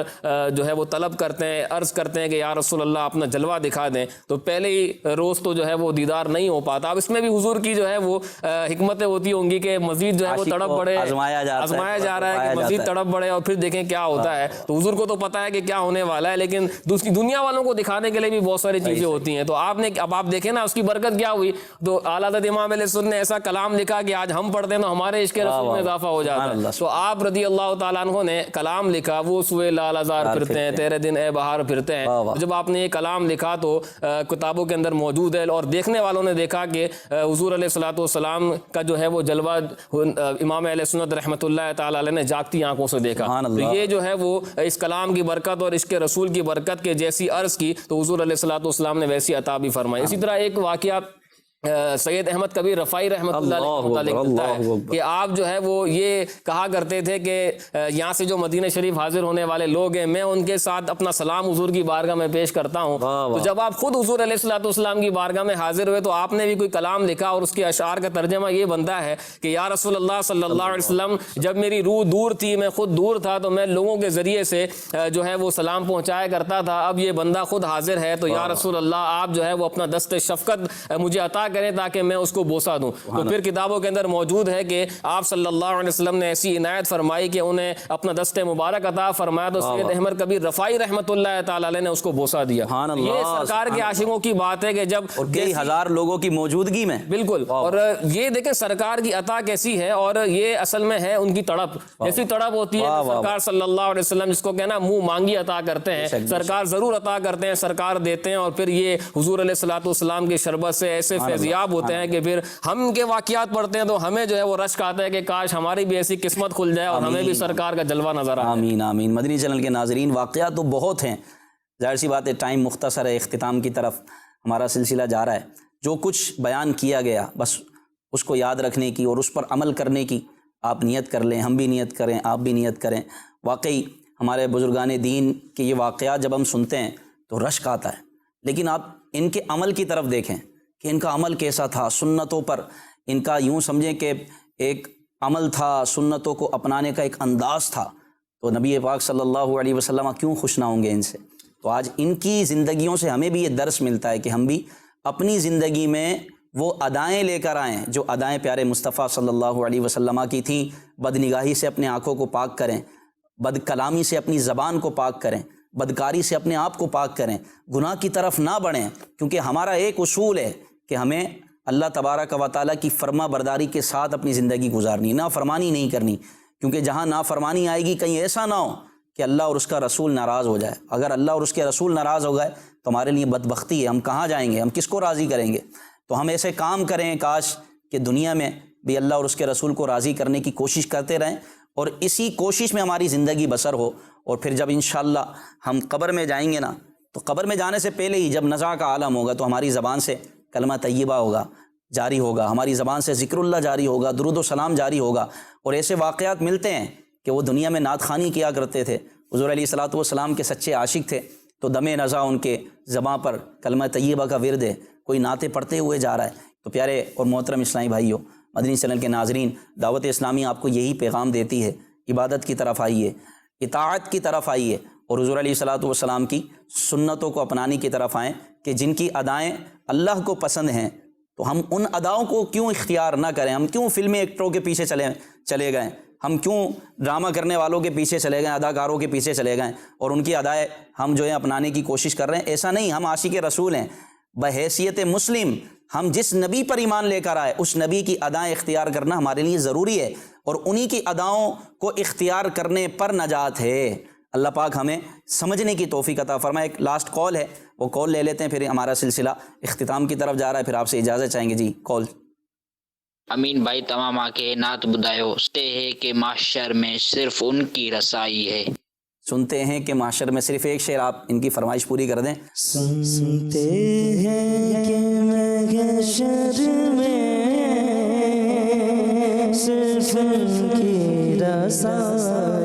جو ہے وہ طلب کرتے ہیں, عرض کرتے ہیں کہ یا رسول اللہ اپنا جلوہ دکھا دیں. تو پہلے ہی روز تو جو ہے وہ دیدار نہیں ہو پاتا. اب اس میں بھی حضور کی جو ہے وہ حکمتیں ہوتی ہوں گی کہ مزید جو ہے وہ تڑپ بڑھے, آزمایا جا رہا ہے کہ مزید تڑپ بڑھے اور پھر دیکھیں کیا ہوتا ہے. تو حضور کو تو پتا ہے کہ کیا ہونے والا ہے, لیکن دوسری دنیا والوں کو دکھانے کے لیے بھی بہت ساری چیزیں ہوتی ہیں. تو آپ نے اب آپ دیکھیں نا اس کی برکت کیا ہوئی. تو اعلیٰ حضرت امام علیہ السنت نے ایسا کلام لکھا کہ آج ہم پڑھتے ہیں تو ہمارے عشق رسول میں اضافہ ہو جاتا ہے. تو آپ رضی اللہ تعالیٰ عنہ نے کلام لکھا, وہ سوئے لال ہزار پھرتے ہیں, تیرے دن اے بہار پھرتے ہیں. جب آپ نے یہ کلام لکھا تو کتابوں کے اندر موجود ہے اور دیکھنے والوں نے دیکھا کہ حضور علیہ الصلوۃ والسلام کا جو ہے وہ جلوہ امام اہل سنت رحمۃ اللہ تعالیٰ علیہ نے جاگتی آنکھوں سے دیکھا. تو یہ جو ہے وہ اس کلام کی برکت اور عشق رسول کی برکت کے جیسی عرض کی تو حضور علیہ الصلوۃ والسلام نے ویسی عطا بھی فرمائی. اسی طرح ایک واقعہ سید احمد کبیر رفاعی رحمۃ اللہ علیہ متعلق ملتا ہے کہ آپ جو ہے وہ یہ کہا کرتے تھے کہ یہاں سے جو مدینہ شریف حاضر ہونے والے لوگ ہیں میں ان کے ساتھ اپنا سلام حضور کی بارگاہ میں پیش کرتا ہوں. تو جب آپ خود حضور علیہ الصلوۃ والسلام کی بارگاہ میں حاضر ہوئے تو آپ نے بھی کوئی کلام لکھا اور اس کے اشعار کا ترجمہ یہ بنتا ہے کہ یا رسول اللہ صلی اللہ علیہ وسلم جب میری روح دور تھی, میں خود دور تھا, تو میں لوگوں کے ذریعے سے جو ہے وہ سلام پہنچایا کرتا تھا. اب یہ بندہ خود حاضر ہے تو یا رسول اللہ آپ جو ہے وہ اپنا دست شفقت مجھے عطا کریں تاکہ میں اس کو بوسہ دوں. تو پھر کتابوں کے اندر موجود ہے کہ آپ صلی اللہ علیہ وسلم نے ایسی عنایت فرمائی کہ انہیں اپنا دست مبارک عطا فرمایا تو سید احمد کبیر رفاعی رحمۃ اللہ تعالی علیہ نے اس کو بوسہ دیا. یہ سرکار کے عاشقوں کی بات ہے کہ جب کئی ہزار لوگوں کی موجودگی میں بالکل, اور یہ دیکھیں سرکار کی عطا کیسی ہے اور یہ اصل میں ہے ان کی تڑپ. ایسی تڑپ ہوتی ہے سرکار صلی اللہ علیہ وسلم جس کو کہنا منہ مانگی عطا کرتے ہیں, سرکار ضرور عطا کرتے ہیں, سرکار دیتے ہیں اور پھر یہ حضور علیہ الصلوۃ والسلام کی شربت سے ایسے فیضیاب ہوتے ہیں کہ پھر ہم ان کے واقعات پڑھتے ہیں تو ہمیں جو ہے وہ رشک آتا ہے کہ کاش ہماری بھی ایسی قسمت کھل جائے اور ہمیں بھی سرکار کا جلوہ نظر آئے. آمین آمین. مدنی چینل کے ناظرین واقعات تو بہت ہیں, ظاہر سی بات ہے ٹائم مختصر ہے, اختتام کی طرف ہمارا سلسلہ جا رہا ہے. جو کچھ بیان کیا گیا بس اس کو یاد رکھنے کی اور اس پر عمل کرنے کی آپ نیت کر لیں, ہم بھی نیت کریں, آپ بھی نیت کریں. واقعی ہمارے بزرگان دین کے یہ واقعات جب ہم سنتے ہیں تو رشک آتا ہے, لیکن آپ ان کے عمل کی طرف دیکھیں کہ ان کا عمل کیسا تھا. سنتوں پر ان کا یوں سمجھیں کہ ایک عمل تھا, سنتوں کو اپنانے کا ایک انداز تھا. تو نبی پاک صلی اللہ علیہ وسلم کیوں خوش نہ ہوں گے ان سے. تو آج ان کی زندگیوں سے ہمیں بھی یہ درس ملتا ہے کہ ہم بھی اپنی زندگی میں وہ ادائیں لے کر آئیں جو ادائیں پیارے مصطفیٰ صلی اللہ علیہ وسلم کی تھیں. بد نگاہی سے اپنے آنکھوں کو پاک کریں, بد کلامی سے اپنی زبان کو پاک کریں, بدکاری سے اپنے آپ کو پاک کریں, گناہ کی طرف نہ بڑھیں. کیونکہ ہمارا ایک اصول ہے کہ ہمیں اللہ تبارک و تعالیٰ کی فرما برداری کے ساتھ اپنی زندگی گزارنی, نافرمانی نہیں کرنی. کیونکہ جہاں نافرمانی آئے گی کہیں ایسا نہ ہو کہ اللہ اور اس کا رسول ناراض ہو جائے. اگر اللہ اور اس کے رسول ناراض ہو گئے تو ہمارے لیے بدبختی ہے, ہم کہاں جائیں گے, ہم کس کو راضی کریں گے. تو ہم ایسے کام کریں کاش کہ دنیا میں بھی اللہ اور اس کے رسول کو راضی کرنے کی کوشش کرتے رہیں اور اسی کوشش میں ہماری زندگی بسر ہو. اور پھر جب انشاءاللہ ہم قبر میں جائیں گے نا تو قبر میں جانے سے پہلے ہی جب نزا کا عالم ہوگا تو ہماری زبان سے کلمہ طیبہ ہوگا, جاری ہوگا, ہماری زبان سے ذکر اللہ جاری ہوگا, درود و سلام جاری ہوگا. اور ایسے واقعات ملتے ہیں کہ وہ دنیا میں نعت خوانی کیا کرتے تھے, حضور علیہ الصلوۃ والسلام کے سچے عاشق تھے, تو دم نزا ان کے زباں پر کلمہ طیبہ کا ورد ہے, کوئی نعتیں پڑھتے ہوئے جا رہا ہے. تو پیارے اور محترم اسلامی بھائیوں, مدنی چینل کے ناظرین, دعوت اسلامی آپ کو یہی پیغام دیتی ہے, عبادت کی طرف آئیے, اطاعت کی طرف آئیے اور حضور علیہ الصلوۃ والسلام کی سنتوں کو اپنانے کی طرف آئیں کہ جن کی ادائیں اللہ کو پسند ہیں. تو ہم ان اداؤں کو کیوں اختیار نہ کریں, ہم کیوں فلمی ایکٹروں کے پیچھے چلے گئے, ہم کیوں ڈرامہ کرنے والوں کے پیچھے چلے گئے, اداکاروں کے پیچھے چلے گئے اور ان کی ادائیں ہم جو ہے اپنانے کی کوشش کر رہے ہیں. ایسا نہیں, ہم عاشق رسول ہیں. بحیثیت مسلم ہم جس نبی پر ایمان لے کر آئے اس نبی کی ادائیں اختیار کرنا ہمارے لیے ضروری ہے اور انہی کی اداؤں کو اختیار کرنے پر نجات ہے. اللہ پاک ہمیں سمجھنے کی توفیق عطا فرمائے. ایک لاسٹ کال ہے, وہ کال لے لیتے ہیں, پھر ہمارا سلسلہ اختتام کی طرف جا رہا ہے, پھر آپ سے اجازت چاہیں گے. جی کال. امین بھائی تمام آ کے نعت بدایو سنتے ہیں کہ معاشر میں صرف ان کی رسائی ہے. سنتے ہیں کہ معاشر میں صرف ایک شعر آپ ان کی فرمائش پوری کر دیں. سنتے ہیں کہ محشر میں صرف ان کی رسائی